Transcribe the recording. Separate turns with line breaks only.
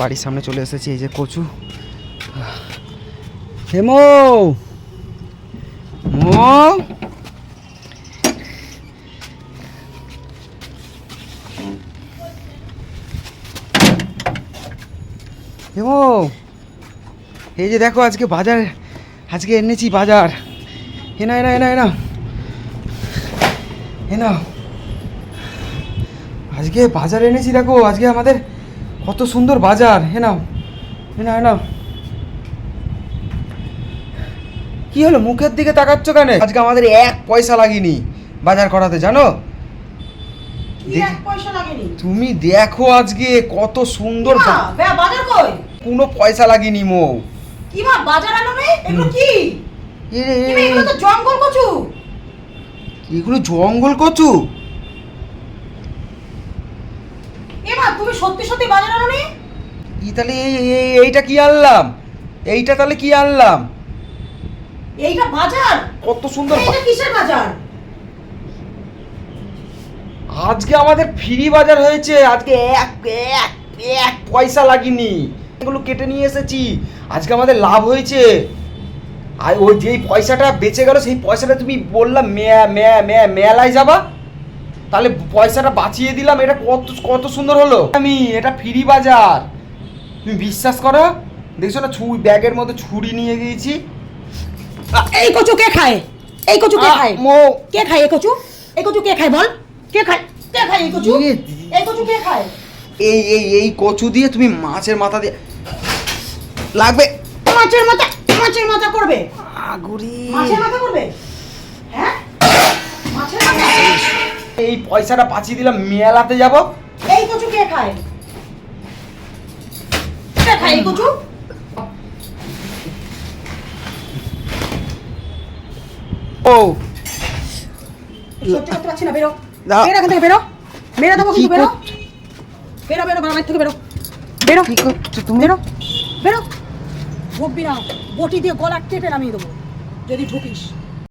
বাড়ির সামনে চলে এসেছি। এই যে কচু। হেমো মো হেমো, এই যে দেখো আজকে বাজার, আজকে এনেছি বাজার। এনা এনা এনা এনা এনা আজকে বাজার এনেছি, দেখো আজকে আমাদের কত সুন্দর বাজার। এনাও এনা এনা। কি হলো, মুখের দিকে তাকাচ্ছ কেন? আজকে আমাদের 1 পয়সা লাগেনি বাজার করাতে, জানো? তুমি দেখো আজকে কত সুন্দর
বাজার কই,
কোনো পয়সা লাগেনি মো।
কি মা বাজার আনো রে? এগুলো কি? এগুলো তো জঙ্গল কচু।
এগুলো জঙ্গল কচু?
মা তুমি সত্যি সত্যি বাজার আনো নি?
তাহলে এইটা কি আনলাম? এইটা তাহলে কি আনলাম?
এইটা বাজার?
কত সুন্দর।
এটা কিসের বাজার?
আজকে আমাদের ফ্রি বাজার হয়েছে। আজকে এক পয়সা লাগেনি। এগুলো কেটে নিয়ে এসেছি, আজকে আমাদের লাভ হয়েছে। আর ওই যেই পয়সাটা বেঁচে গেল, সেই পয়সাটা তুমি বললাম মেলায় যাবা, তাহলে পয়সাটা বাঁচিয়ে দিলাম। এটা কত সুন্দর হলো। আমি এটা ফ্রি বাজার, তুমি বিশ্বাস করো। দেখছো না, ব্যাগের মধ্যে ছুরি নিয়ে গিয়েছি।
এই কচু কে খায়? এই কচু কে খায়?
মো
কে খায় এই কচু? এই কচু কে খায় বল? কে খায়? কে খায় এই কচু? এই কচু কে খায়?
এই কচু দিয়ে তুমি মাছের মাথা দিয়ে লাগবে।
মাছের মাথা করবে?
আগুরি
মাছের মাথা করবে? হ্যাঁ, মাছের মাথা।
এই পয়সাটা বাঁচিয়ে দিলাম, মেলাতে যাব।
এই কচু কে খায়? কে খায় এই কচু?
ও
সহ্য করতে পারছি না, বেরো বেরো এখান থেকে, বেরো মেরে দেবো কিন্তু, বেরো বেরো বেরো বাড়ি থেকে বেরো, বেরো।
কি করছো তুমি?
বেরো বেরো, ঢুকবি না, বটি দিয়ে গলা কেটে নামিয়ে দেবো যদি ঢুকিস।